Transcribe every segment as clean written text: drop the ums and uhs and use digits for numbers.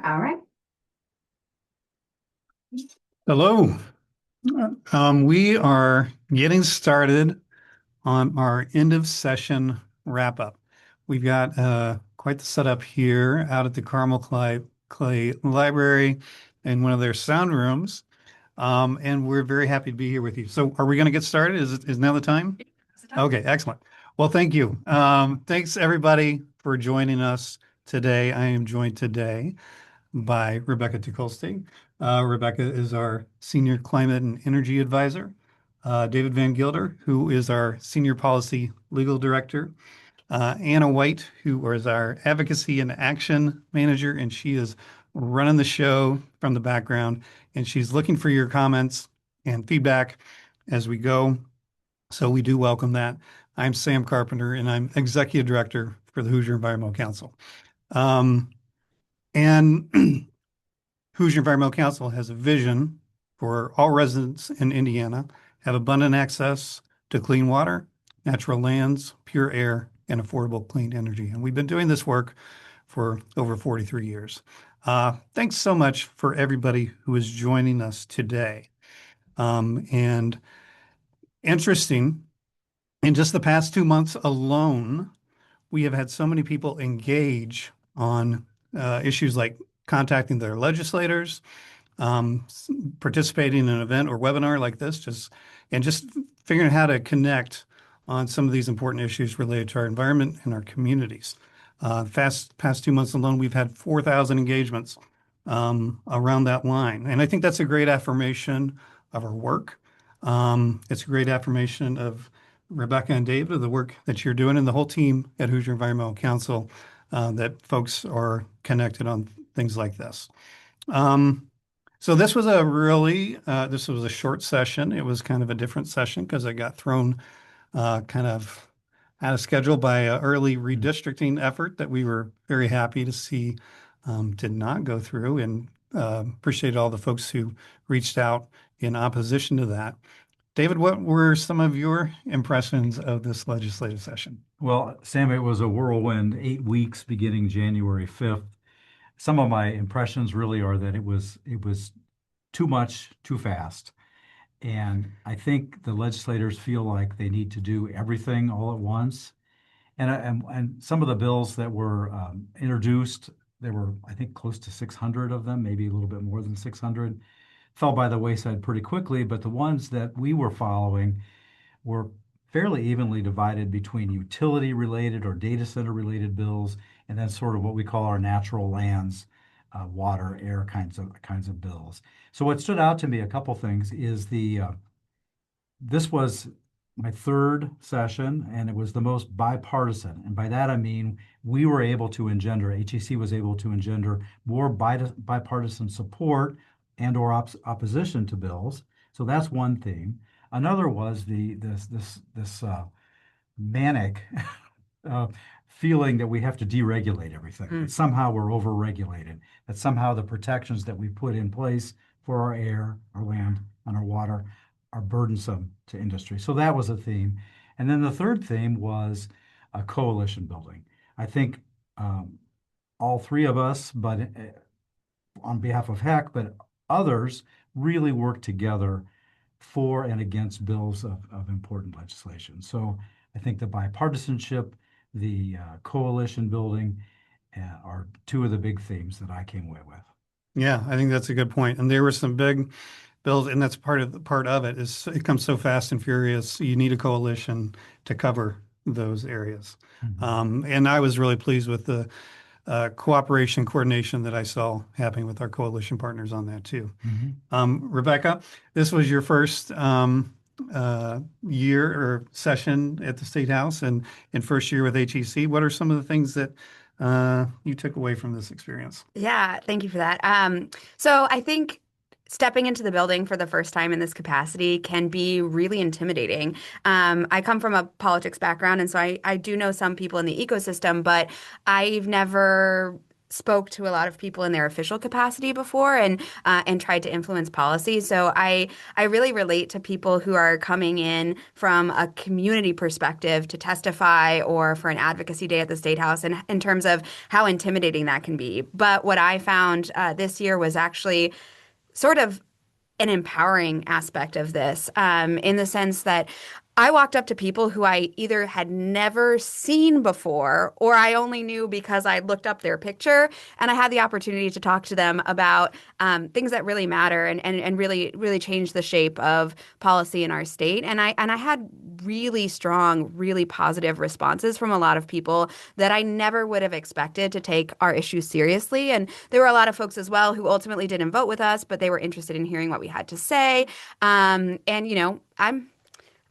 All right. Hello. We are getting started on our end of session wrap up. We've got quite the setup here out at the Carmel Clay Library in one of their sound rooms. And we're very happy to be here with you. So, are we going to get started? Is now the time? Okay, excellent. Well, thank you. Thanks everybody for joining us today. I am joined today by Rebecca TeKolste. Rebecca is our Senior Climate and Energy Advisor. David Van Gilder, who is our Senior Policy Legal Director. Anna White, who is our Advocacy and Action Manager, and she is running the show from the background, and she's looking for your comments and feedback as we go. So we do welcome that. I'm Sam Carpenter, and I'm Executive Director for the Hoosier Environmental Council. And Hoosier Environmental Council has a vision for all residents in Indiana have abundant access to clean water, natural lands, pure air, and affordable clean energy. And we've been doing this work for over 43 years. Thanks so much for everybody who is joining us today. And interesting, in just the past 2 months alone, we have had so many people engage on issues like contacting their legislators, um, participating in an event or webinar like this, just figuring out how to connect on some of these important issues related to our environment and our communities. Past 2 months alone, we've had 4,000 engagements around that line. And I think that's a great affirmation of our work. It's a great affirmation of Rebecca and David, of the work that you're doing, and the whole team at Hoosier Environmental Council, that folks are connected on things like this. So this was a short session. It was kind of a different session because I got thrown kind of out of schedule by an early redistricting effort that we were very happy to see did not go through, and appreciate all the folks who reached out in opposition to that. David, what were some of your impressions of this legislative session? Well, Sam, it was a whirlwind 8 weeks beginning January 5th. Some of my impressions really are that it was too much, too fast. And I think the legislators feel like they need to do everything all at once. And some of the bills that were introduced, there were, I think, close to 600 of them, maybe a little bit more than 600, fell by the wayside pretty quickly. But the ones that we were following were fairly evenly divided between utility related or data center related bills, and then sort of what we call our natural lands, water, air kinds of bills. So what stood out to me, a couple things, is this was my third session, and it was the most bipartisan. And by that I mean we were able to engender, HEC was able to engender more bipartisan support and or opposition to bills. So that's one theme. Another was this manic feeling that we have to deregulate everything. That somehow we're overregulated. That somehow the protections that we put in place for our air, our land, and our water are burdensome to industry. So that was a theme. And then the third theme was coalition building. I think all three of us, but on behalf of HEC, but others really worked together for and against bills of important legislation. So I think the bipartisanship, the coalition building are two of the big themes that I came away with. Yeah, I think that's a good point. And there were some big bills, and that's part of it is it comes so fast and furious. You need a coalition to cover those areas. And I was really pleased with the cooperation, coordination that I saw happening with our coalition partners on that too. Rebecca, this was your first year or session at the State House and first year with HEC. What are some of the things that you took away from this experience? Yeah, thank you for that. So I think stepping into the building for the first time in this capacity can be really intimidating. I come from a politics background, and so I do know some people in the ecosystem, but I've never spoke to a lot of people in their official capacity before and tried to influence policy. So I really relate to people who are coming in from a community perspective to testify or for an advocacy day at the State House, and in terms of how intimidating that can be. But what I found this year was actually sort of an empowering aspect of this, in the sense that I walked up to people who I either had never seen before or I only knew because I looked up their picture, and I had the opportunity to talk to them about things that really matter and really change the shape of policy in our state. And I had really strong, really positive responses from a lot of people that I never would have expected to take our issues seriously. And there were a lot of folks as well who ultimately didn't vote with us, but they were interested in hearing what we had to say. And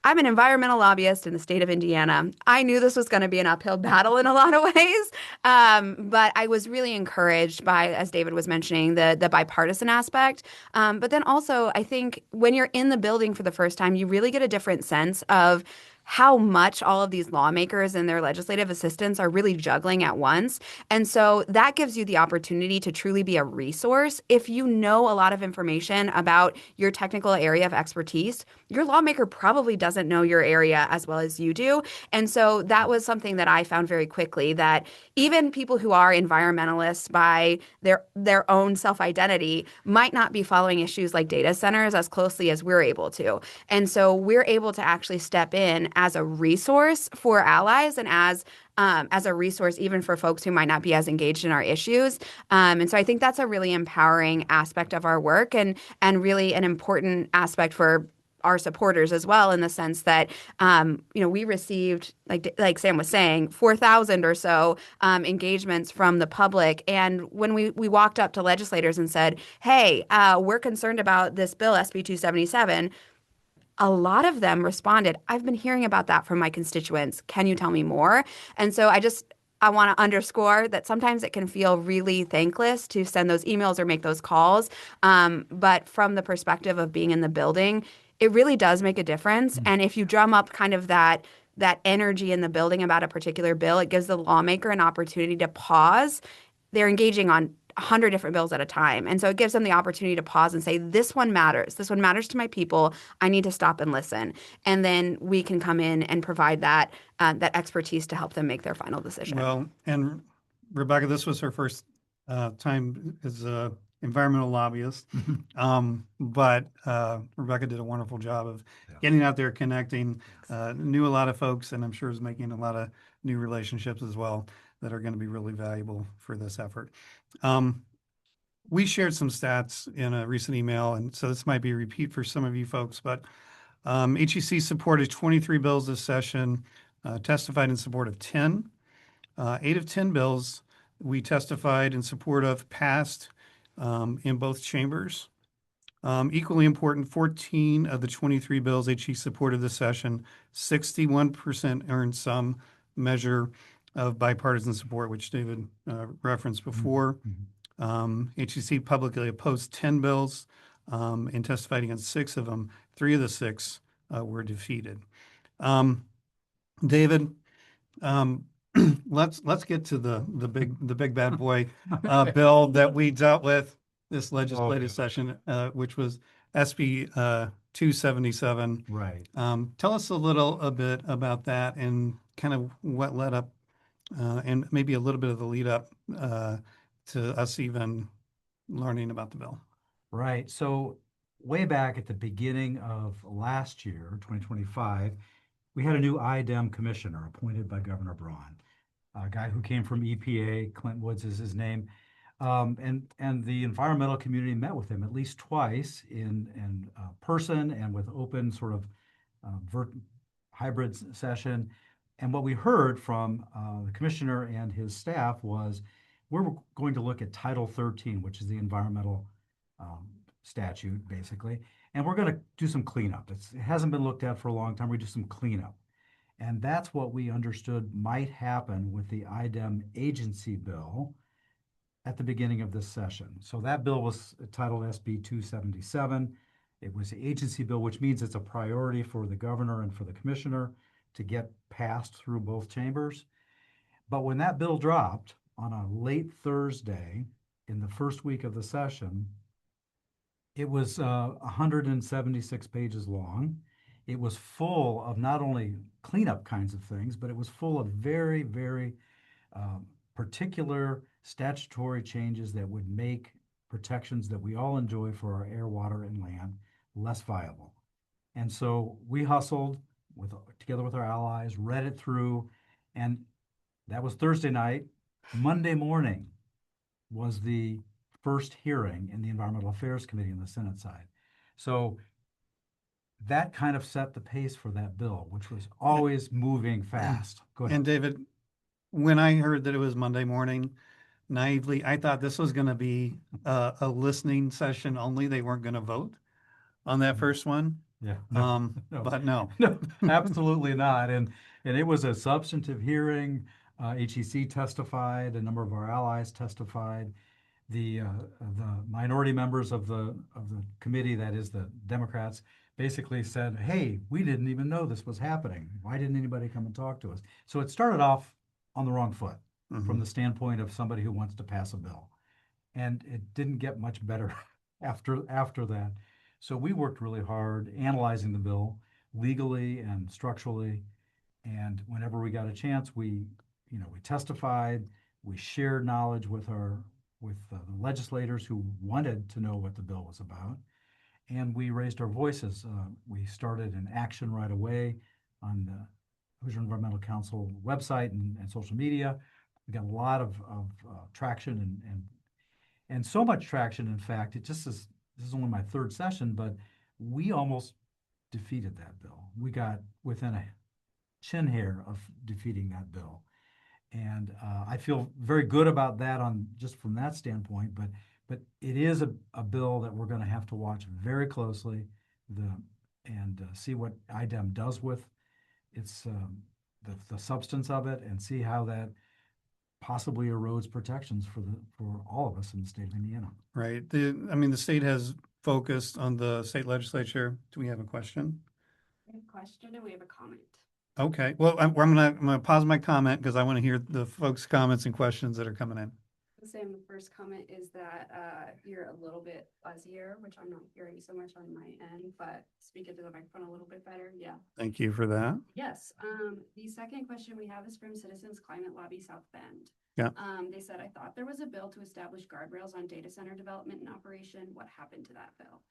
I'm an environmental lobbyist in the state of Indiana. I knew this was going to be an uphill battle in a lot of ways, but I was really encouraged by, as David was mentioning, the bipartisan aspect. But then also, I think when you're in the building for the first time, you really get a different sense of how much all of these lawmakers and their legislative assistants are really juggling at once. And so that gives you the opportunity to truly be a resource. If you know a lot of information about your technical area of expertise, your lawmaker probably doesn't know your area as well as you do. And so that was something that I found very quickly, that even people who are environmentalists by their own self-identity might not be following issues like data centers as closely as we're able to. And so we're able to actually step in as a resource for allies and as a resource even for folks who might not be as engaged in our issues. And so I think that's a really empowering aspect of our work, and really an important aspect for our supporters as well, in the sense that we received, like Sam was saying, 4,000 or so engagements from the public. And when we walked up to legislators and said, hey, we're concerned about this bill, SB 277, a lot of them responded, I've been hearing about that from my constituents. Can you tell me more? And so I want to underscore that sometimes it can feel really thankless to send those emails or make those calls. But from the perspective of being in the building, it really does make a difference. And if you drum up kind of that energy in the building about a particular bill, it gives the lawmaker an opportunity to pause. They're engaging on 100 different bills at a time. And so it gives them the opportunity to pause and say, this one matters. This one matters to my people. I need to stop and listen. And then we can come in and provide that expertise to help them make their final decision. Well, and Rebecca, this was her first time as a environmental lobbyist. But Rebecca did a wonderful job of getting out there, connecting, knew a lot of folks, and I'm sure is making a lot of new relationships as well that are going to be really valuable for this effort. We shared some stats in a recent email, and so this might be a repeat for some of you folks, but HEC supported 23 bills this session, testified in support of 10. 8 of 10 bills we testified in support of passed in both chambers. Equally important, 14 of the 23 bills HE supported this session, 61% earned some measure of bipartisan support, which David referenced before. HEC publicly opposed 10 bills and testified against 6 of them. 3 of the 6 were defeated. David, let's get to the big bad boy bill that we dealt with this legislative session, which was SB 277. Right. Tell us a bit about that and kind of what led up, and maybe a little bit of the lead up to us even learning about the bill. Right. So way back at the beginning of last year, 2025, we had a new IDEM commissioner appointed by Governor Braun, a guy who came from EPA. Clint Woods is his name. And the environmental community met with him at least twice in person and with open sort of hybrid session. And what we heard from the commissioner and his staff was, we're going to look at Title 13, which is the environmental statute, basically, and we're going to do some cleanup. It hasn't been looked at for a long time. We do some cleanup. And that's what we understood might happen with the IDEM agency bill at the beginning of this session. So that bill was titled SB 277. It was the agency bill, which means it's a priority for the governor and for the commissioner to get passed through both chambers. But when that bill dropped, on a late Thursday in the first week of the session. It was 176 pages long. It was full of not only cleanup kinds of things, but it was full of very, very particular statutory changes that would make protections that we all enjoy for our air, water, and land less viable. And so we hustled together with our allies, read it through, and that was Thursday night. Monday morning was the first hearing in the Environmental Affairs Committee on the Senate side. So that kind of set the pace for that bill, which was always moving fast. Go ahead. And David, when I heard that it was Monday morning, naively, I thought this was going to be a listening session only. They weren't going to vote on that first one. Yeah. No. But no. No, absolutely not. And it was a substantive hearing. HEC testified, a number of our allies testified. The minority members of the committee, that is the Democrats, basically said, "Hey, we didn't even know this was happening. Why didn't anybody come and talk to us?" So it started off on the wrong foot from the standpoint of somebody who wants to pass a bill, and it didn't get much better after that. So we worked really hard analyzing the bill legally and structurally, and whenever we got a chance, we testified, we shared knowledge with the legislators who wanted to know what the bill was about, and we raised our voices. We started an action right away on the Hoosier Environmental Council website and social media. We got a lot of traction and so much traction, in fact, this is only my third session, but we almost defeated that bill. We got within a chin hair of defeating that bill. And I feel very good about that just from that standpoint, but it is a bill that we're going to have to watch very closely and see what IDEM does with its the substance of it, and see how that possibly erodes protections for all of us in the state of Indiana. Right. The state has focused on the state legislature. Do we have a question? We have a question and we have a comment. Okay. Well, I'm gonna pause my comment because I want to hear the folks' comments and questions that are coming in. Sam, the first comment is that you're a little bit fuzzier, which I'm not hearing so much on my end, but speak into the microphone a little bit better. Yeah. Thank you for that. Yes. The second question we have is from Citizens Climate Lobby South Bend. Yeah. They said, I thought there was a bill to establish guardrails on data center development and operation. What happened to that bill?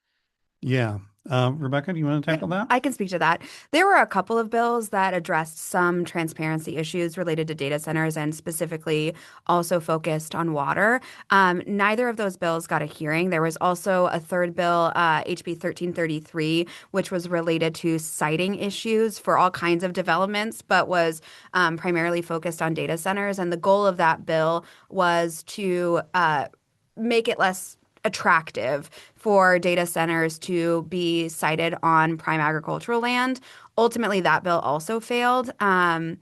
Yeah. Rebecca, do you want to tackle that? I can speak to that. There were a couple of bills that addressed some transparency issues related to data centers and specifically also focused on water. Neither of those bills got a hearing. There was also a third bill, HB 1333, which was related to siting issues for all kinds of developments, but was primarily focused on data centers. And the goal of that bill was to make it less attractive for data centers to be sited on prime agricultural land. Ultimately, that bill also failed. Someone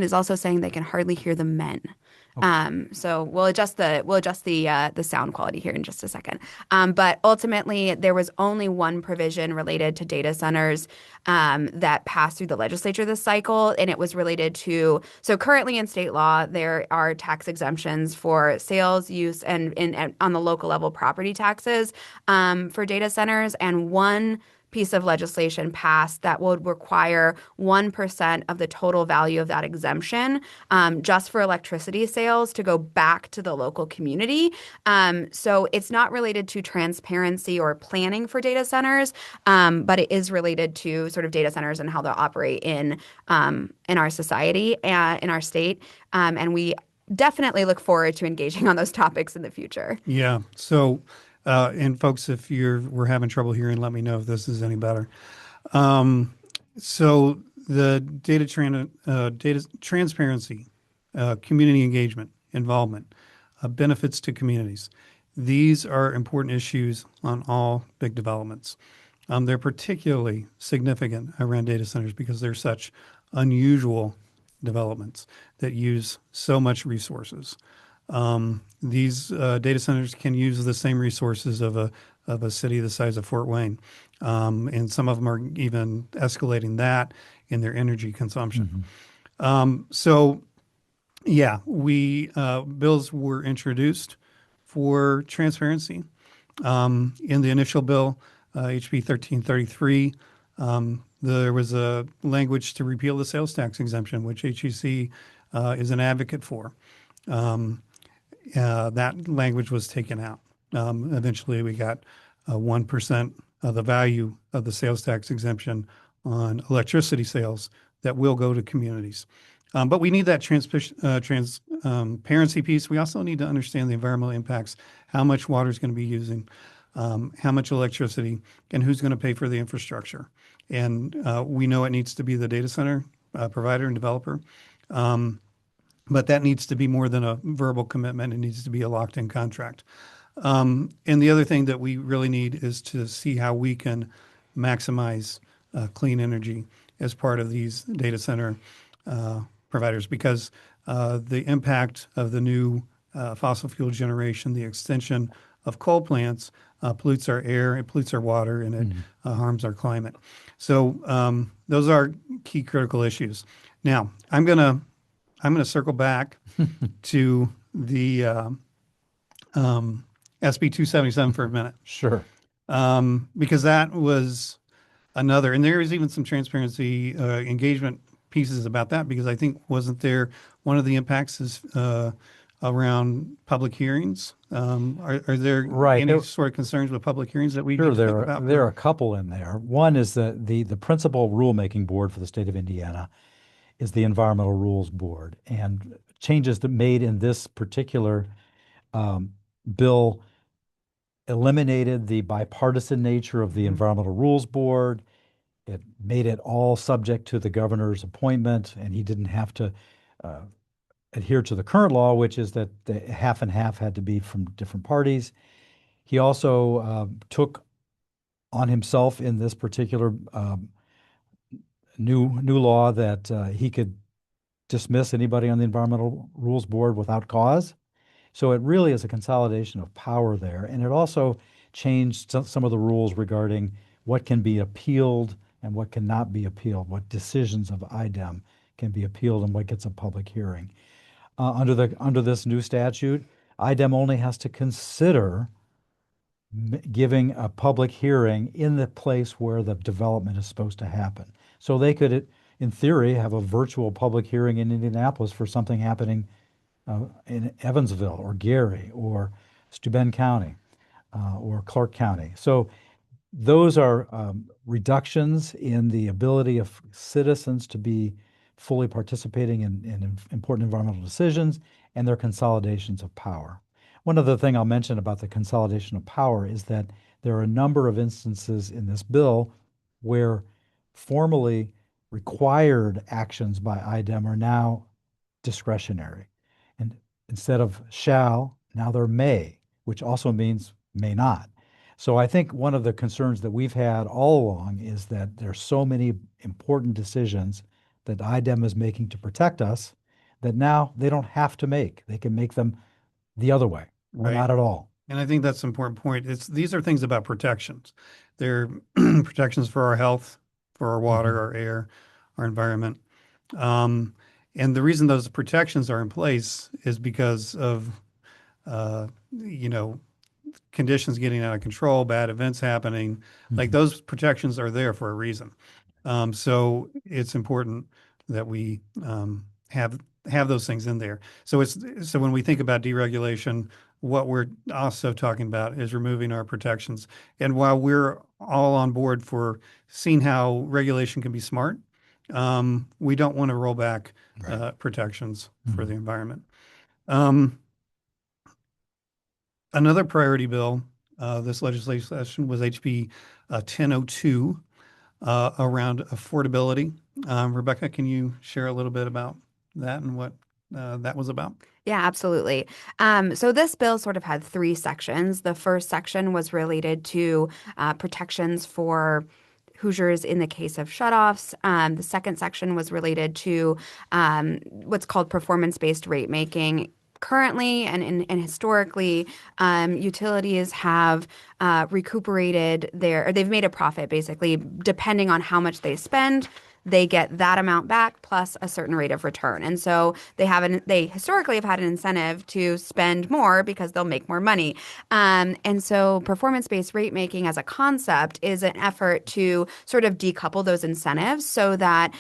is also saying they can hardly hear the men. So we'll adjust the sound quality here in just a second. But ultimately, there was only one provision related to data centers that passed through the legislature this cycle, and it was related to. So currently in state law, there are tax exemptions for sales, use, and on the local level property taxes for data centers, and one piece of legislation passed that would require 1% of the total value of that exemption just for electricity sales to go back to the local community. So it's not related to transparency or planning for data centers, but it is related to sort of data centers and how they'll operate in our society and in our state. And we definitely look forward to engaging on those topics in the future. Yeah. So, and folks, if we're having trouble hearing, let me know if this is any better. So the data transparency, community engagement, involvement, benefits to communities. These are important issues on all big developments. They're particularly significant around data centers because they're such unusual developments that use so much resources. These data centers can use the same resources of a city the size of Fort Wayne, and some of them are even escalating that in their energy consumption. So Yeah, we bills were introduced for transparency. In the initial bill, HB 1333, there was a language to repeal the sales tax exemption, which HEC is an advocate for. That language was taken out. Eventually, we got 1% of the value of the sales tax exemption on electricity sales that will go to communities. But we need that transparency piece. We also need to understand the environmental impacts, how much water is going to be using, how much electricity, and who's going to pay for the infrastructure. And we know it needs to be the data center provider and developer. But that needs to be more than a verbal commitment. It needs to be a locked-in contract. And the other thing that we really need is to see how we can maximize clean energy as part of these data center providers, because the impact of the new fossil fuel generation, the extension of coal plants, pollutes our air, it pollutes our water, and it harms our climate. So those are key critical issues. Now, I'm gonna circle back to the SB 277 for a minute, Sure. because that was another, and there is even some transparency engagement pieces about that, because I think wasn't there one of the impacts is around public hearings? Are there Right. any sort of concerns with public hearings that we Sure, need to think about? there are a couple in there. One is the principal rulemaking board for the state of Indiana is the Environmental Rules Board, and changes that made in this particular bill eliminated the bipartisan nature of the Environmental Rules Board. It made it all subject to the governor's appointment, and he didn't have to uh, adhere to the current law, which is that the half and half had to be from different parties. He also took on himself in this particular new law that he could dismiss anybody on the Environmental Rules Board without cause. So it really is a consolidation of power there. And it also changed some of the rules regarding what can be appealed and what cannot be appealed, what decisions of IDEM can be appealed and what gets a public hearing. Under this new statute, IDEM only has to consider giving a public hearing in the place where the development is supposed to happen. So they could, in theory, have a virtual public hearing in Indianapolis for something happening in Evansville or Gary or Steuben County or Clark County. So those are reductions in the ability of citizens to be fully participating in important environmental decisions, and their consolidations of power. One other thing I'll mention about the consolidation of power is that there are a number of instances in this bill where formally required actions by IDEM are now discretionary. And instead of shall, now they're may, which also means may not. So I think one of the concerns that we've had all along is that there's so many important decisions that IDEM is making to protect us that now they don't have to make. They can make them the other way or Right. not at all. And I think that's an important point. These are things about protections. They're protections for our health, for our water, our air, our environment. Um, and the reason those protections are in place is because of, you know, conditions getting out of control, bad events happening. Like those protections are there for a reason. So it's important that we have those things in there. So when we think about deregulation, what we're also talking about is removing our protections. And while we're all on board for seeing how regulation can be smart, we don't want to roll back protections for the environment. Another priority bill this legislative session was HB 1002 around affordability. Rebecca, can you share a little bit about that and what that was about? Yeah, absolutely. So this bill sort of had three sections. The first section was related to protections for Hoosiers in the case of shutoffs. The second section was related to what's called performance-based rate making. Currently and historically, utilities have recuperated or they've made a profit basically, depending on how much they spend. they get that amount back plus a certain rate of return. And so they historically have had an incentive to spend more because they'll make more money. And so performance-based rate making as a concept is an effort to sort of decouple those incentives so that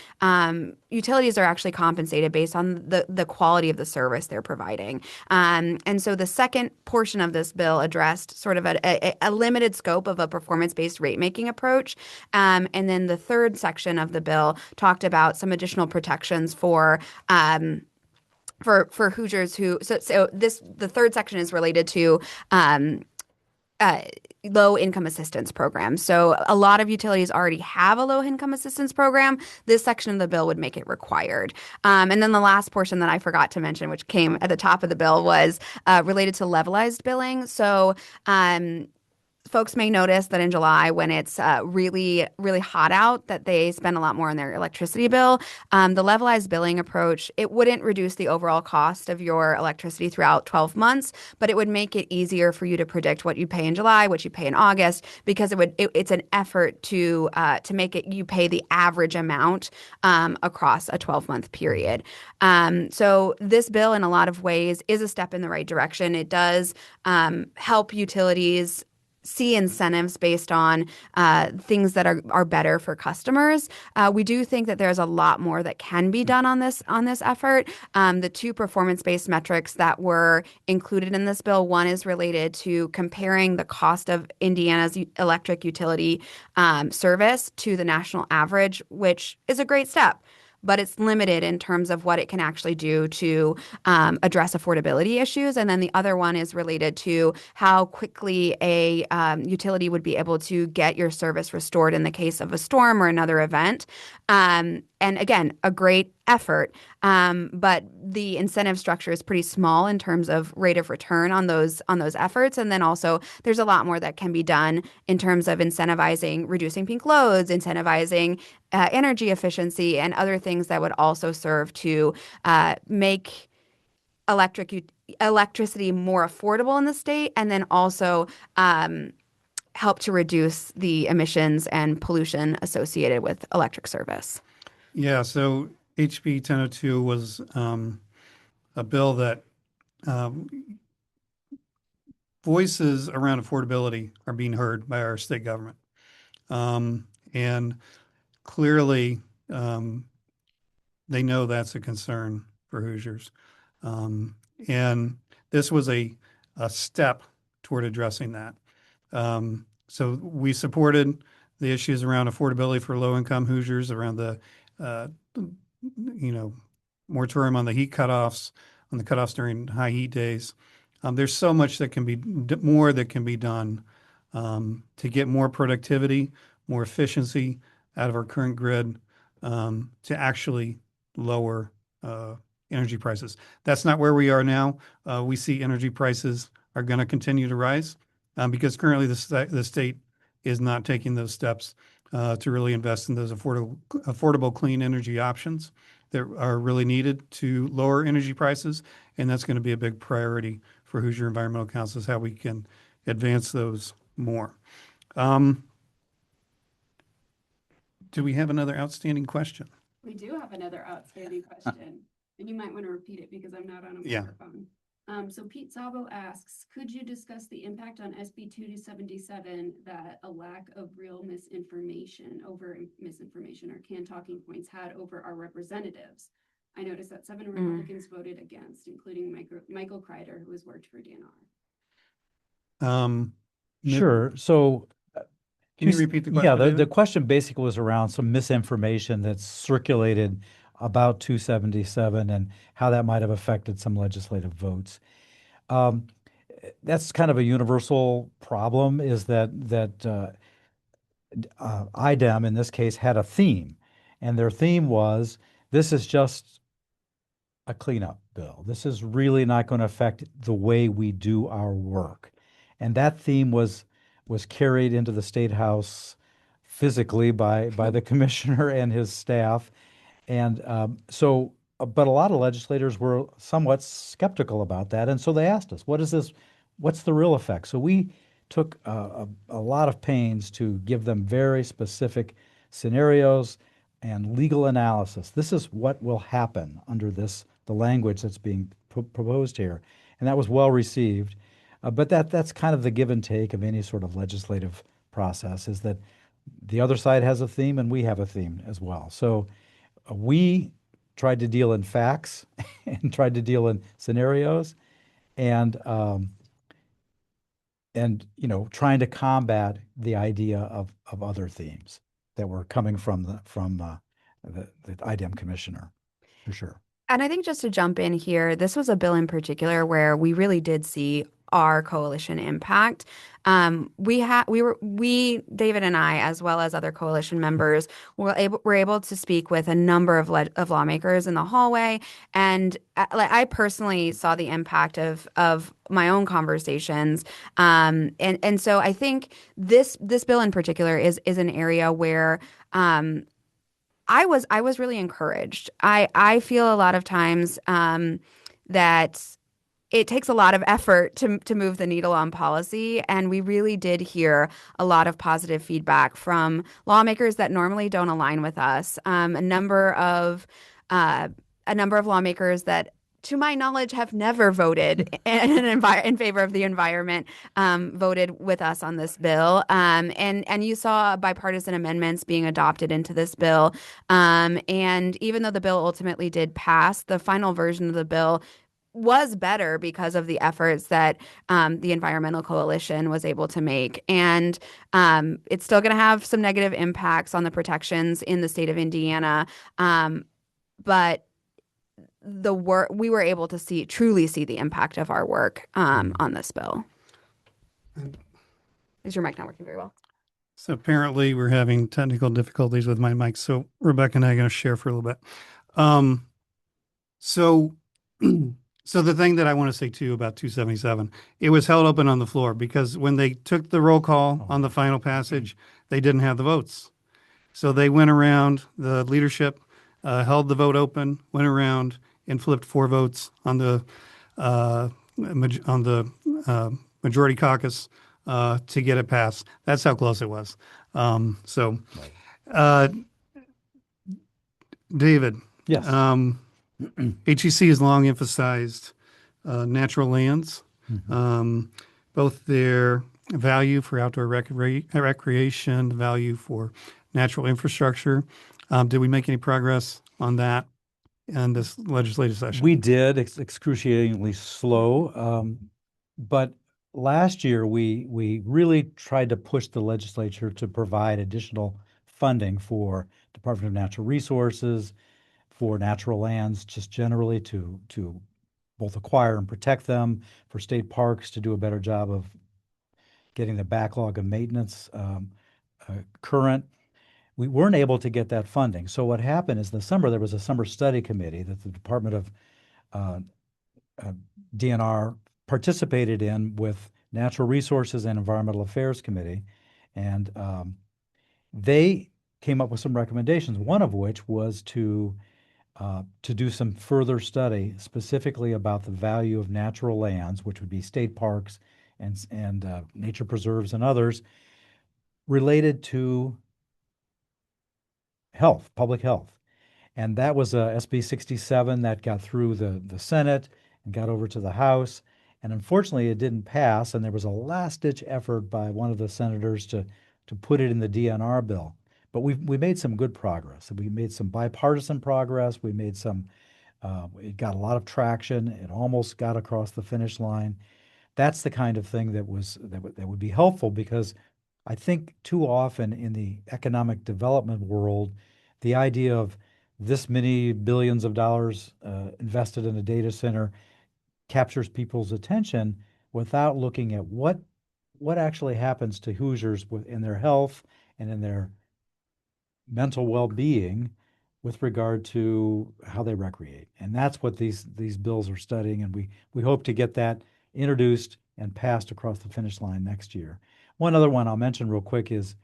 utilities are actually compensated based on the quality of the service they're providing. And so the second portion of this bill addressed sort of a limited scope of a performance-based rate making approach. And then the third section of the bill talked about some additional protections for Hoosiers who the third section is related to uh, low income assistance programs. So a lot of utilities already have a low income assistance program. This section of the bill would make it required. And then the last portion that I forgot to mention, which came at the top of the bill, was related to levelized billing. So folks may notice that in July, when it's really, really hot out, that they spend a lot more on their electricity bill. The levelized billing approach, it wouldn't reduce the overall cost of your electricity throughout 12 months, but it would make it easier for you to predict what you pay in July, what you pay in August, because it's an effort to make it you pay the average amount across a 12-month period. So this bill, in a lot of ways, is a step in the right direction. It does help utilities see incentives based on things that are better for customers. We do think that there's a lot more that can be done on this effort. The two performance-based metrics that were included in this bill, one is related to comparing the cost of Indiana's electric utility service to the national average, which is a great step. But it's limited in terms of what it can actually do to address affordability issues. And then the other one is related to how quickly a utility would be able to get your service restored in the case of a storm or another event. And again, a great effort, but the incentive structure is pretty small in terms of rate of return on those efforts. And then also, there's a lot more that can be done in terms of incentivizing reducing peak loads, incentivizing energy efficiency, and other things that would also serve to make electricity more affordable in the state, and then also help to reduce the emissions and pollution associated with electric service. Yeah, so HB 1002 was a bill that um, voices around affordability are being heard by our state government. And clearly, they know that's a concern for Hoosiers. And this was a step toward addressing that. So we supported the issues around affordability for low-income Hoosiers, around the, moratorium on the heat cutoffs, on the cutoffs during high heat days. There's so much that can be more that can be done to get more productivity, more efficiency out of our current grid to actually lower energy prices. That's not where we are now. We see energy prices are going to continue to rise because currently the state is not taking those steps to really invest in those affordable clean energy options that are really needed to lower energy prices. And that's going to be a big priority for Hoosier Environmental Council, is how we can advance those more. Do we have another outstanding question? We do have another outstanding question, and you might want to repeat it because I'm not on a Yeah. microphone. So Pete Sabo asks, could you discuss the impact on SB 277 that a lack of real misinformation or canned talking points had over our representatives? I noticed that 7 Republicans voted against, including Michael Kreider, who has worked for DNR. Sure. So Can you repeat the question? yeah, the David? question basically was around some misinformation that's circulated about 277 and how that might have affected some legislative votes. That's kind of a universal problem, is that IDEM in this case had a theme, and their theme was, this is just a cleanup bill. This is really not going to affect the way we do our work. And that theme was carried into the State House physically by the commissioner and his staff. And but a lot of legislators were somewhat skeptical about that. And so they asked us, what is this? What's the real effect? So we took a lot of pains to give them very specific scenarios, and legal analysis. This is what will happen under the language that's being proposed here. And that was well received. But that's kind of the give and take of any sort of legislative process, is that the other side has a theme and we have a theme as well. So we tried to deal in facts and tried to deal in scenarios, and trying to combat the idea of other themes that were coming from the IDEM commissioner, for sure. And I think just to jump in here, this was a bill in particular where we really did see our coalition impact. David and I, as well as other coalition members, were able to speak with a number of lawmakers in the hallway, and I personally saw the impact of my own conversations. And so I think this bill in particular is an area where I was really encouraged. I feel a lot of times that it takes a lot of effort to move the needle on policy, and we really did hear a lot of positive feedback from lawmakers that normally don't align with us. A number of lawmakers that, to my knowledge, have never voted in favor of the environment, voted with us on this bill. And you saw bipartisan amendments being adopted into this bill. And even though the bill ultimately did pass, the final version of the bill was better because of the efforts that the Environmental Coalition was able to make. And it's still going to have some negative impacts on the protections in the state of Indiana. But the work we were able to truly see the impact of our work on this bill. Is your mic not working very well? So apparently we're having technical difficulties with my mic. So Rebecca and I are going to share for a little bit. So the thing that I want to say too about 277, it was held open on the floor because when they took the roll call on the final passage, they didn't have the votes. So they went around, the leadership held the vote open, went around and flipped 4 votes on the majority caucus to get it passed. That's how close it was. David. Yes. HEC has long emphasized natural lands, both their value for outdoor recreation, value for natural infrastructure. Did we make any progress on that in this legislative session? We did. Excruciatingly slow. But last year, we really tried to push the legislature to provide additional funding for Department of Natural Resources, for natural lands, just generally to both acquire and protect them, for state parks to do a better job of getting the backlog of maintenance current. We weren't able to get that funding. So what happened is, in the summer, there was a summer study committee that the Department of DNR participated in with Natural Resources and Environmental Affairs Committee. And they came up with some recommendations, one of which was to do some further study specifically about the value of natural lands, which would be state parks and nature preserves and others, related to health, public health. And that was SB 67 that got through the Senate and got over to the House. And unfortunately, it didn't pass. And there was a last-ditch effort by one of the senators to put it in the DNR bill. But we made some good progress. We made some bipartisan progress. We made it got a lot of traction. It almost got across the finish line. That's the kind of thing that would be helpful, because I think too often in the economic development world, the idea of this many billions of dollars invested in a data center captures people's attention without looking at what actually happens to Hoosiers in their health and in their mental well-being with regard to how they recreate. And that's what these bills are studying, and we hope to get that introduced and passed across the finish line next year. One other one I'll mention real quick is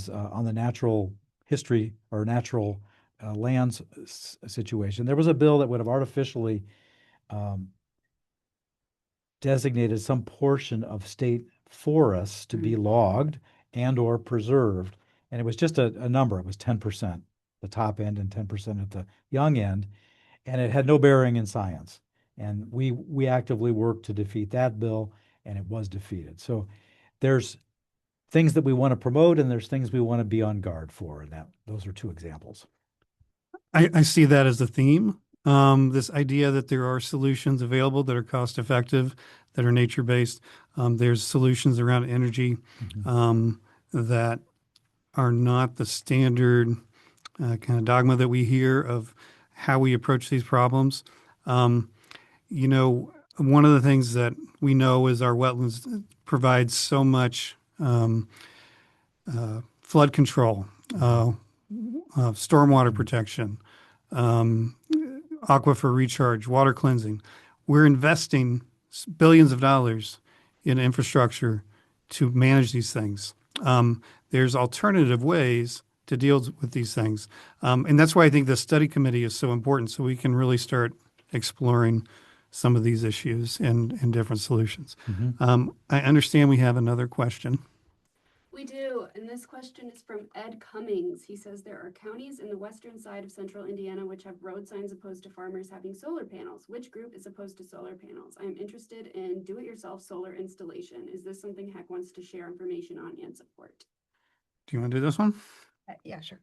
on the natural history or natural lands situation. There was a bill that would have artificially designated some portion of state forests to be logged and or preserved. And it was just a number, it was 10%. the top end and 10% at the young end, and it had no bearing in science. And we actively worked to defeat that bill, and it was defeated. So there's things that we want to promote, and there's things we want to be on guard for, and those are two examples. I see that as a theme. This idea that there are solutions available that are cost effective, that are nature based. There's solutions around energy that are not the standard kind of dogma that we hear of how we approach these problems. You know, one of the things that we know is our wetlands provide so much flood control, stormwater protection, aquifer recharge, water cleansing. We're investing billions of dollars in infrastructure to manage these things. There's alternative ways to deal with these things. And that's why I think the study committee is so important, so we can really start exploring some of these issues and different solutions. I understand we have another question. We do, and this question is from Ed Cummings. He says there are counties in the western side of central Indiana which have road signs opposed to farmers having solar panels. Which group is opposed to solar panels? I am interested in do-it-yourself solar installation. Is this something HEC wants to share information on and support? Do you want to do this one? Yeah, sure.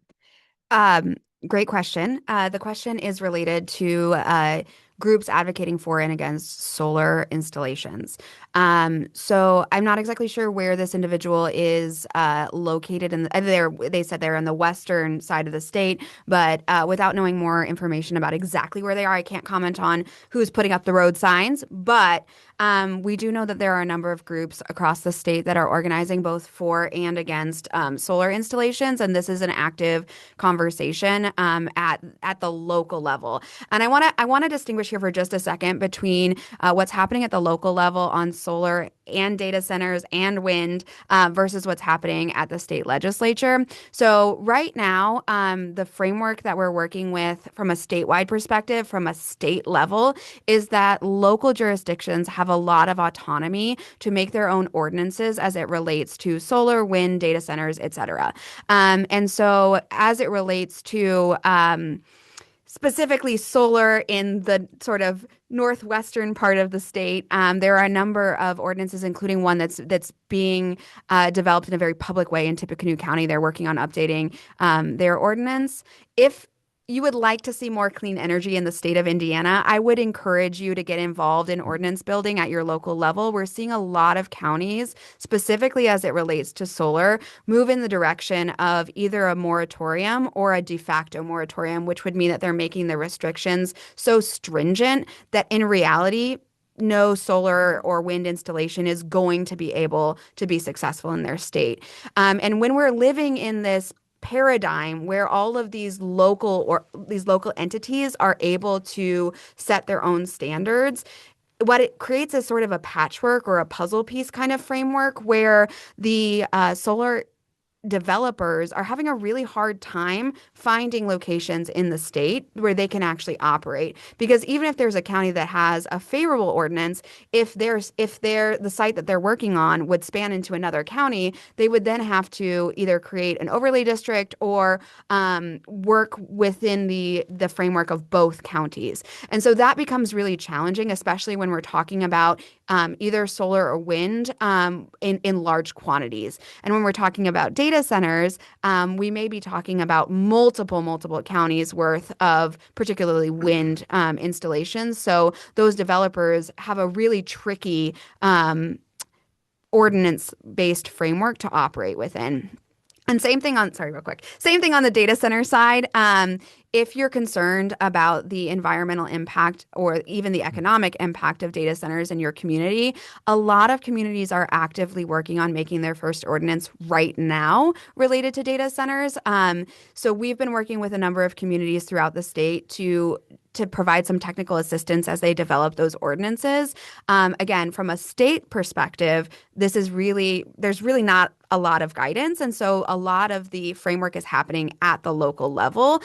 Great question. The question is related to groups advocating for and against solar installations. So I'm not exactly sure where this individual is located in they said they're on the western side of the state, but without knowing more information about exactly where they are, I can't comment on who's putting up the road signs. But we do know that there are a number of groups across the state that are organizing both for and against solar installations, and this is an active conversation at the local level. And I want to distinguish here for just a second between what's happening at the local level on solar and data centers and wind versus what's happening at the state legislature. So right now, the framework that we're working with from a statewide perspective, from a state level, is that local jurisdictions have a lot of autonomy to make their own ordinances as it relates to solar, wind, data centers, et cetera. And so as it relates to specifically solar in the sort of northwestern part of the state, there are a number of ordinances, including one that's being developed in a very public way in Tippecanoe County. They're working on updating their ordinance. If you would like to see more clean energy in the state of Indiana, I would encourage you to get involved in ordinance building at your local level. We're seeing a lot of counties, specifically as it relates to solar, move in the direction of either a moratorium or a de facto moratorium, which would mean that they're making the restrictions so stringent that in reality, no solar or wind installation is going to be able to be successful in their state. And when we're living in this paradigm where all of these local entities are able to set their own standards, what it creates is sort of a patchwork or a puzzle piece kind of framework where the solar developers are having a really hard time finding locations in the state where they can actually operate. Because even if there's a county that has a favorable ordinance, if the site that they're working on would span into another county, they would then have to either create an overlay district or work within the framework of both counties. And so that becomes really challenging, especially when we're talking about either solar or wind in large quantities. And when we're talking about data centers, we may be talking about multiple counties worth of particularly wind installations. So those developers have a really tricky ordinance-based framework to operate within. And same thing on the data center side. If you're concerned about the environmental impact or even the economic impact of data centers in your community, a lot of communities are actively working on making their first ordinance right now related to data centers. So we've been working with a number of communities throughout the state to provide some technical assistance as they develop those ordinances. Again, from a state perspective, there's really not a lot of guidance. And so a lot of the framework is happening at the local level.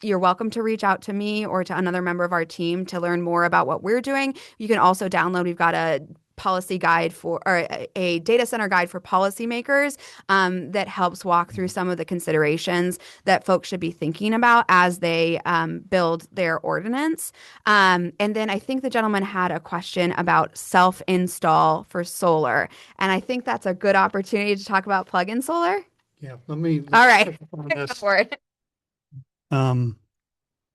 You're welcome to reach out to me or to another member of our team to learn more about what we're doing. You can also download, we've got a policy guide for, or a data center guide for policymakers that helps walk through some of the considerations that folks should be thinking about as they build their ordinance. And then I think the gentleman had a question about self-install for solar. And I think that's a good opportunity to talk about plug-in solar. Yeah, All right. pick up on Go this. for it. Let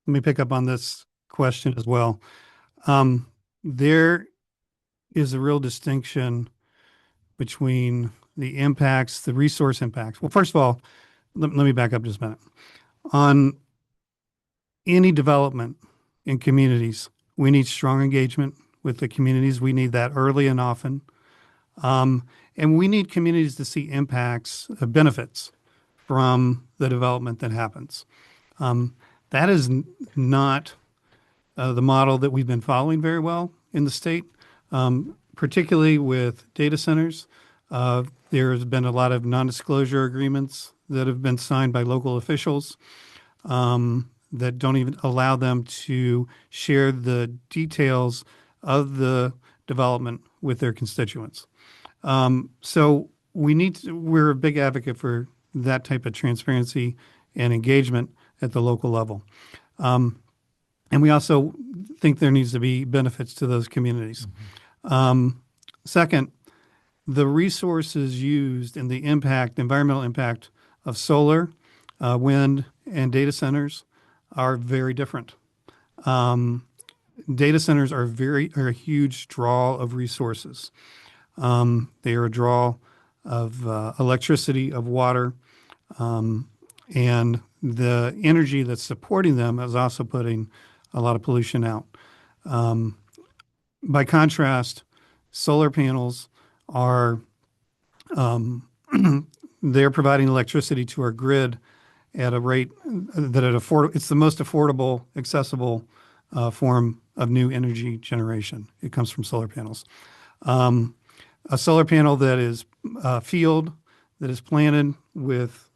me pick up on this question as well. There is a real distinction between the impacts, the resource impacts. Well, first of all, let me back up just a minute. On any development in communities, we need strong engagement with the communities. We need that early and often. And we need communities to see impacts, benefits from the development that happens. That is not the model that we've been following very well in the state, particularly with data centers. There has been a lot of non-disclosure agreements that have been signed by local officials that don't even allow them to share the details of the development with their constituents. So we're a big advocate for that type of transparency and engagement at the local level. And we also think there needs to be benefits to those communities. Second, the resources used and the environmental impact of solar, wind, and data centers are very different. Data centers are a huge draw of resources. They are a draw of electricity, of water, and the energy that's supporting them is also putting a lot of pollution out. By contrast, solar panels are they're providing electricity to our grid at a rate it's the most affordable, accessible form of new energy generation. It comes from solar panels. A solar panel that is field, that is planted with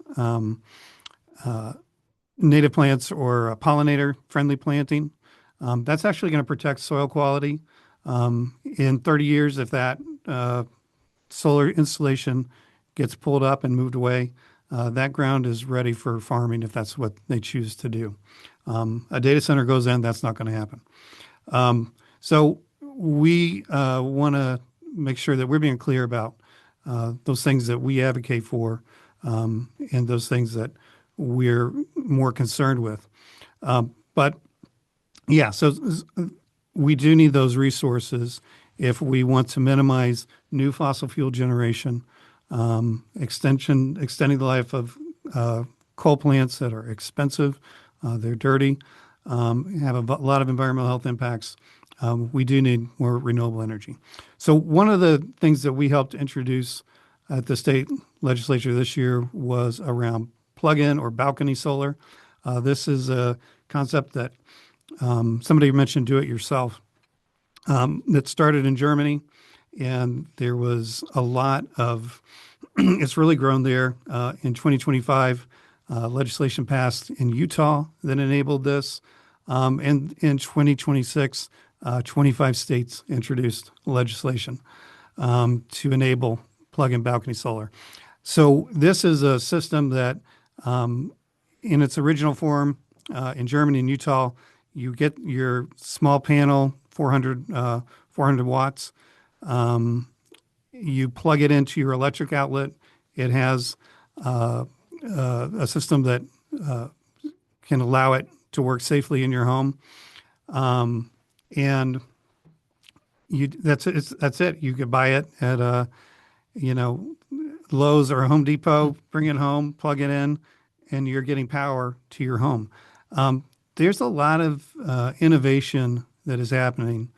native plants or pollinator-friendly planting, that's actually going to protect soil quality. In 30 years, if that solar installation gets pulled up and moved away, that ground is ready for farming if that's what they choose to do. A data center goes in, that's not going to happen. So we want to make sure that we're being clear about those things that we advocate for and those things that we're more concerned with. But yeah, so we do need those resources if we want to minimize new fossil fuel generation, extending the life of coal plants that are expensive, they're dirty, have a lot of environmental health impacts. We do need more renewable energy. So one of the things that we helped introduce at the state legislature this year was around plug-in or balcony solar. This is a concept that somebody mentioned do-it-yourself that started in Germany, and there was a lot of it's really grown there. In 2025, legislation passed in Utah that enabled this. And in 2026, 25 states introduced legislation to enable plug-in balcony solar. So this is a system that in its original form in Germany and Utah, you get your small panel, 400 watts. You plug it into your electric outlet. It has a system that can allow it to work safely in your home. And that's it. You could buy it at Lowe's or Home Depot, bring it home, plug it in, and you're getting power to your home. There's a lot of innovation that is happening,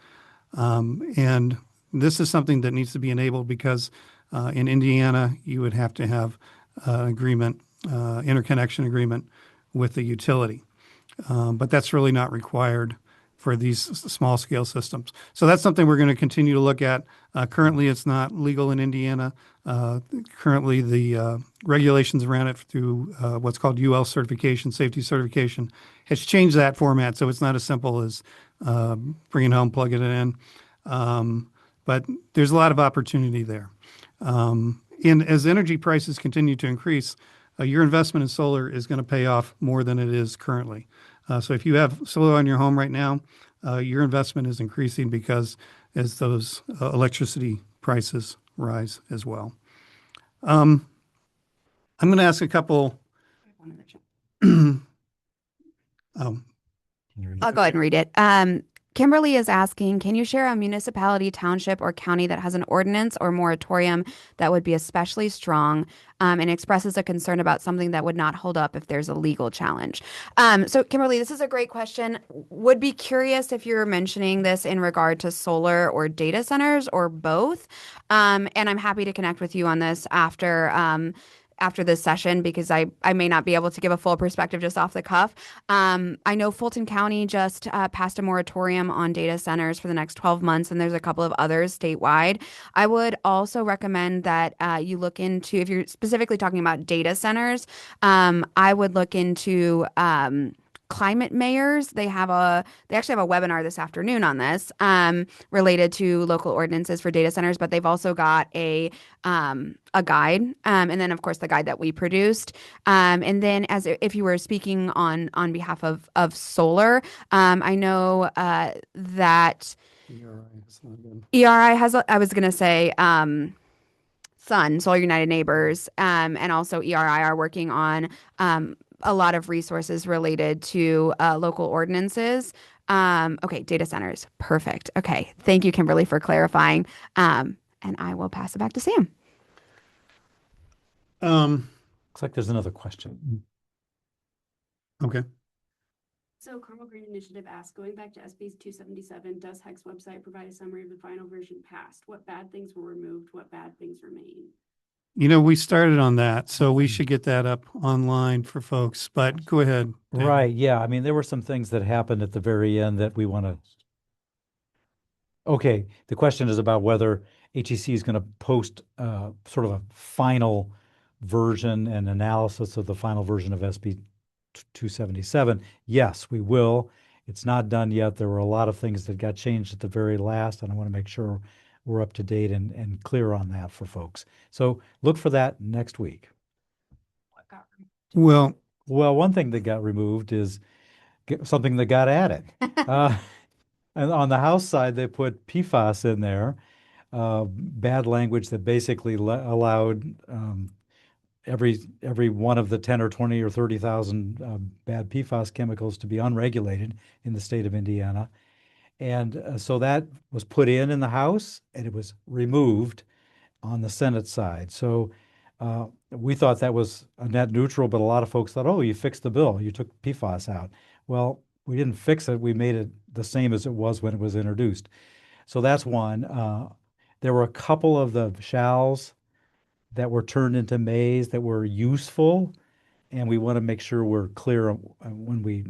and this is something that needs to be enabled because in Indiana, you would have to have an agreement, interconnection agreement with the utility. But that's really not required for these small scale systems. So that's something we're going to continue to look at. Currently, it's not legal in Indiana. Currently, the regulations around it through what's called UL certification, safety certification, has changed that format. So it's not as simple as bringing home, plugging it in. but there's a lot of opportunity there. And as energy prices continue to increase, your investment in solar is going to pay off more than it is currently. So if you have solar on your home right now, your investment is increasing because as those electricity prices rise as well. I'm going to ask a couple. Um, I'll go ahead and read it. Kimberly is asking, can you share a municipality, township, or county that has an ordinance or moratorium that would be especially strong, and expresses a concern about something that would not hold up if there's a legal challenge? So Kimberly, this is a great question. Would be curious if you're mentioning this in regard to solar or data centers or both. And I'm happy to connect with you on this after this session because I may not be able to give a full perspective just off the cuff. I know Fulton County just passed a moratorium on data centers for the next 12 months, and there's a couple of others statewide. I would also recommend that you look into, if you're specifically talking about data centers, I would look into climate mayors. They actually have a webinar this afternoon on this related to local ordinances for data centers, but they've also got a guide, and then of course the guide that we produced. And then as if you were speaking on behalf of solar, I know that ERI has, I was going to say, Solar United Neighbors, and also ERI are working on a lot of resources related to local ordinances. Okay, data centers. Perfect. Okay. Thank you, Kimberly, for clarifying. And I will pass it back to Sam. Looks like there's another question. Okay. So Carmel Green Initiative asks, going back to SB 277, does HEC's website provide a summary of the final version passed? What bad things were removed? What bad things remain? We started on that, so we should get that up online for folks, but go ahead, Dan. Right, yeah. I mean, there were some things that happened at the very end that we want to. Okay, the question is about whether HEC is going to post sort of a final version and analysis of the final version of SB 277. Yes, we will. It's not done yet. There were a lot of things that got changed at the very last, and I want to make sure we're up to date and clear on that for folks. So look for that next week. Well, one thing that got removed is something that got added. And on the House side, they put PFAS in there, bad language that basically allowed every one of the 10 or 20 or 30,000 bad PFAS chemicals to be unregulated in the state of Indiana. And so that was put in the House, and it was removed on the Senate side. So we thought that was a net neutral, but a lot of folks thought, oh, you fixed the bill. You took PFAS out. Well, we didn't fix it. We made it the same as it was when it was introduced. So that's one. There were a couple of the shalls that were turned into mays that were useful, and we want to make sure we're clear when we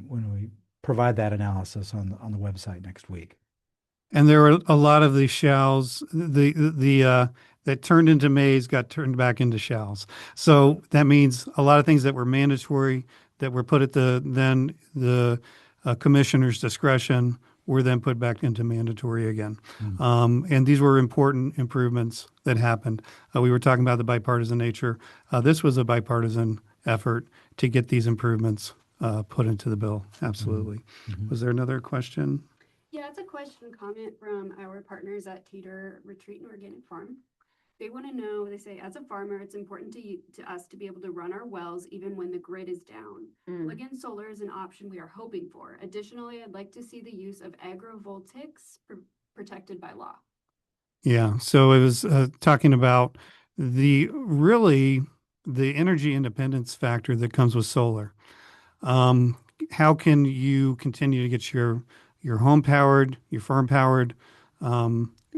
provide that analysis on the website next week. and there were a lot of these shalls, that turned into mays got turned back into shalls. So that means a lot of things that were mandatory that were put at the commissioner's discretion were then put back into mandatory again. And these were important improvements that happened. We were talking about the bipartisan nature. This was a bipartisan effort to get these improvements put into the bill. Absolutely. Was there another question? Yeah, it's a question comment from our partners at Teeter Retreat and Organic Farm. They want to know, they say, as a farmer, it's important to us to be able to run our wells even when the grid is down. Plug-in solar is an option we are hoping for. Additionally, I'd like to see the use of agrovoltaics protected by law. Yeah, so it was talking about the energy independence factor that comes with solar. How can you continue to get your home powered, your farm powered,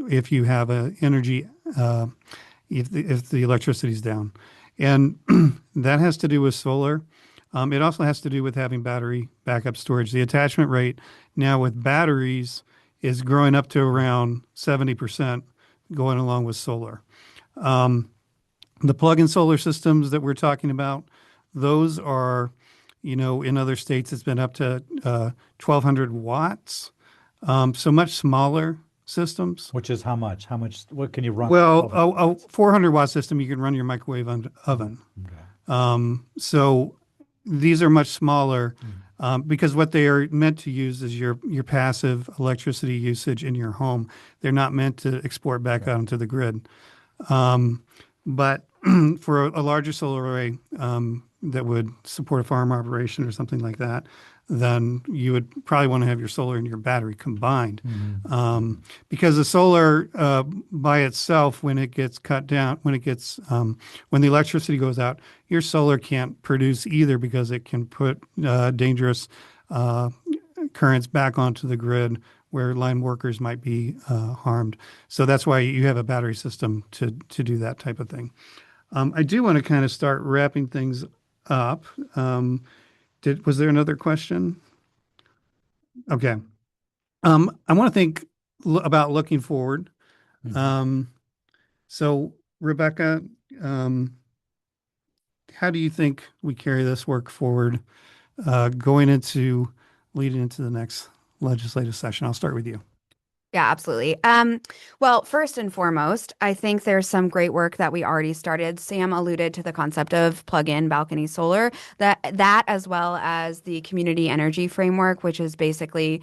if you have energy, if the electricity is down, and that has to do with solar. It also has to do with having battery backup storage. The attachment rate now with batteries is growing up to around 70% going along with solar. The plug-in solar systems that we're talking about, those are, in other states, it's been up to 1,200 watts. So much smaller systems. Which is how much? How much? What can you run? Well, a 400-watt system, you can run your microwave oven. Okay. So these are much smaller Mm. because what they are meant to use is your passive electricity usage in your home. They're not meant to export back out into the grid. But for a larger solar array that would support a farm operation or something like that, then you would probably want to have your solar and your battery combined. Because the solar by itself, when it gets cut down, when the electricity goes out, your solar can't produce either because it can put dangerous currents back onto the grid where line workers might be harmed. So that's why you have a battery system to do that type of thing. I do want to kind of start wrapping things up. Was there another question? Okay. I want to think about looking forward. Mhm. So Rebecca, how do you think we carry this work forward, leading into the next legislative session? I'll start with you. Yeah, absolutely. Well, first and foremost, I think there's some great work that we already started. Sam alluded to the concept of plug-in balcony solar, that as well as the community energy framework, which is basically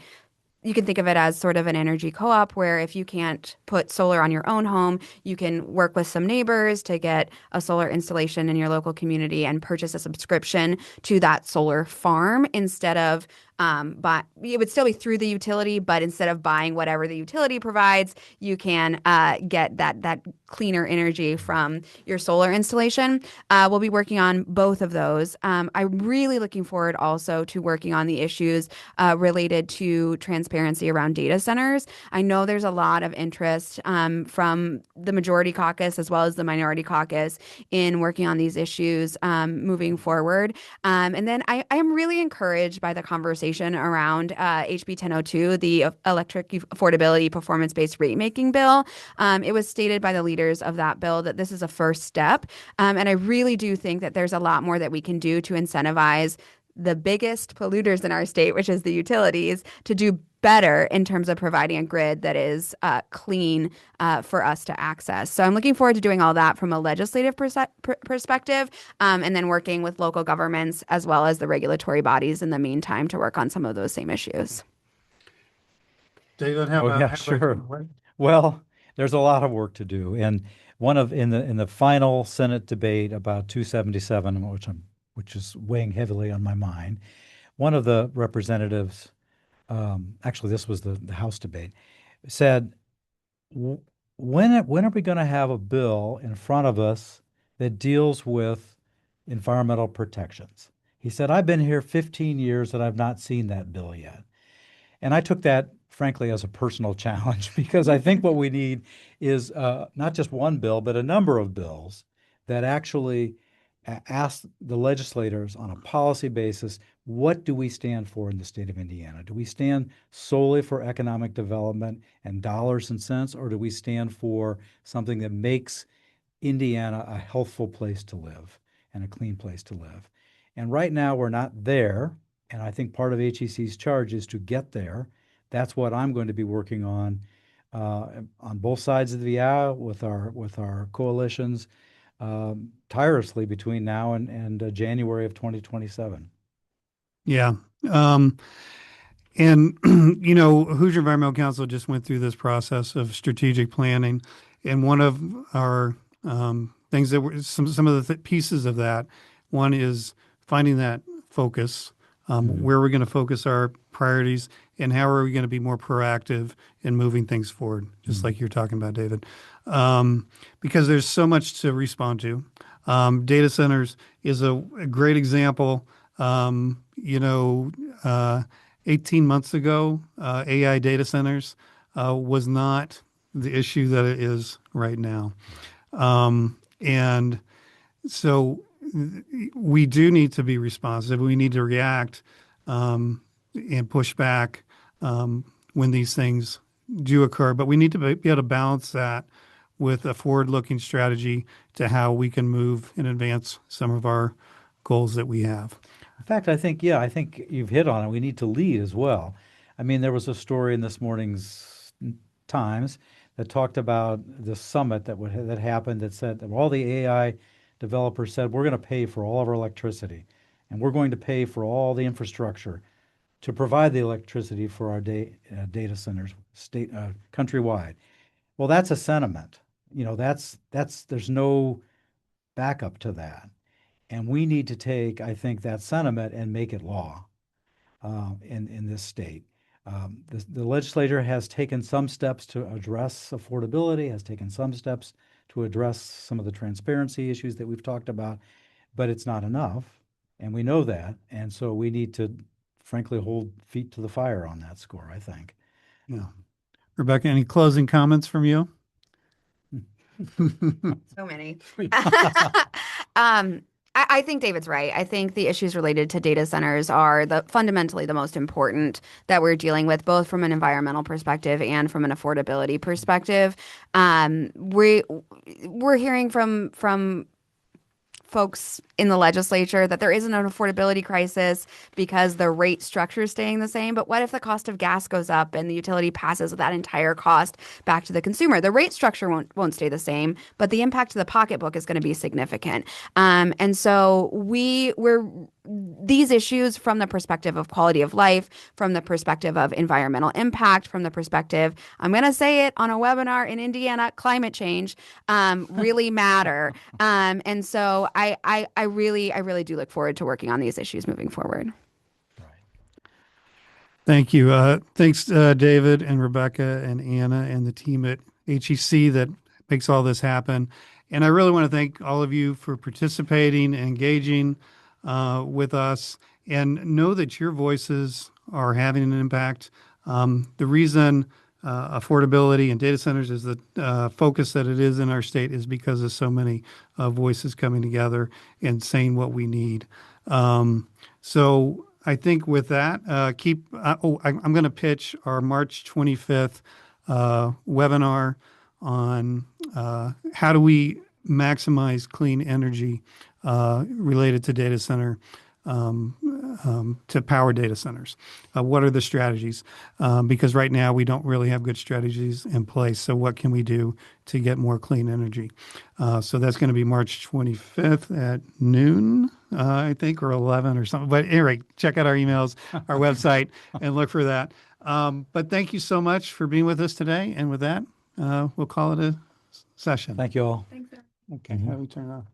you can think of it as sort of an energy co-op where if you can't put solar on your own home, you can work with some neighbors to get a solar installation in your local community and purchase a subscription to that solar farm instead of but it would still be through the utility, but instead of buying whatever the utility provides, you can get that cleaner energy from your solar installation. We'll be working on both of those. I'm really looking forward also to working on the issues related to transparency around data centers. I know there's a lot of interest from the majority caucus as well as the minority caucus in working on these issues moving forward. And then I am really encouraged by the conversation around HB 1002, the Electric Affordability Performance-Based Rate-Making Bill. It was stated by the leaders of that bill that this is a first step. And I really do think that there's a lot more that we can do to incentivize the biggest polluters in our state, which is the utilities, to do better in terms of providing a grid that is clean for us to access. So I'm looking forward to doing all that from a legislative perspective, and then working with local governments as well as the regulatory bodies in the meantime to work on some of those same issues. David, Oh yeah, sure. Well, there's a lot of work to do, and in the final Senate debate about 277, which is weighing heavily on my mind, one of the representatives, actually this was the House debate, said, when are we going to have a bill in front of us that deals with environmental protections? He said, I've been here 15 years and I've not seen that bill yet. And I took that, frankly, as a personal challenge because I think what we need is not just one bill, but a number of bills that actually ask the legislators on a policy basis, what do we stand for in the state of Indiana? Do we stand solely for economic development and dollars and cents, or do we stand for something that makes Indiana a healthful place to live and a clean place to live? And right now, we're not there. And I think part of HEC's charge is to get there. That's what I'm going to be working on both sides of the aisle with our coalitions tirelessly between now and January of 2027. Yeah. And, Hoosier Environmental Council just went through this process of strategic planning. And one of our things that were some of the pieces of that, one is finding that focus, where we're going to focus our priorities and how are we going to be more proactive in moving things forward, just like you're talking about, David. Because there's so much to respond to. Data centers is a great example. 18 months ago, AI data centers was not the issue that it is right now. And so we do need to be responsive. We need to react and push back when these things do occur. But we need to be able to balance that with a forward-looking strategy to how we can move and advance some of our goals that we have. In fact, I think you've hit on it. We need to lead as well. I mean, there was a story in this morning's Times that talked about the summit that happened, that said that all the AI developers said, we're going to pay for all of our electricity, and we're going to pay for all the infrastructure to provide the electricity for our data centers countrywide. Well, that's a sentiment. There's no backup to that. And we need to take, I think, that sentiment and make it law in this state. The legislature has taken some steps to address affordability, has taken some steps to address some of the transparency issues that we've talked about, but it's not enough. And we know that. And so we need to, frankly, hold feet to the fire on that score, I think. Yeah. Rebecca, any closing comments from you? So many. I think David's right. I think the issues related to data centers are fundamentally the most important that we're dealing with, both from an environmental perspective and from an affordability perspective. We're hearing from folks in the legislature that there isn't an affordability crisis because the rate structure is staying the same. But what if the cost of gas goes up and the utility passes that entire cost back to the consumer? The rate structure won't stay the same, but the impact to the pocketbook is going to be significant. And so we're these issues from the perspective of quality of life, from the perspective of environmental impact, from the perspective, I'm going to say it on a webinar in Indiana, climate change, really matter. And so I really do look forward to working on these issues moving forward. Thank you. Thanks, David and Rebecca and Anna and the team at HEC that makes all this happen. And I really want to thank all of you for participating, engaging with us, and know that your voices are having an impact. The reason affordability and data centers is the focus that it is in our state is because of so many voices coming together and saying what we need. So I think with that, I'm going to pitch our March 25th webinar on how do we maximize clean energy related to data center to power data centers. What are the strategies? Because right now we don't really have good strategies in place. So what can we do to get more clean energy? So that's going to be March 25th at noon, I think, or 11 or something. But anyway, check out our emails, our website, and look for that. But thank you so much for being with us today. And with that, we'll call it a session. Thank you all. Thanks, Eric. Okay, how do we turn it off?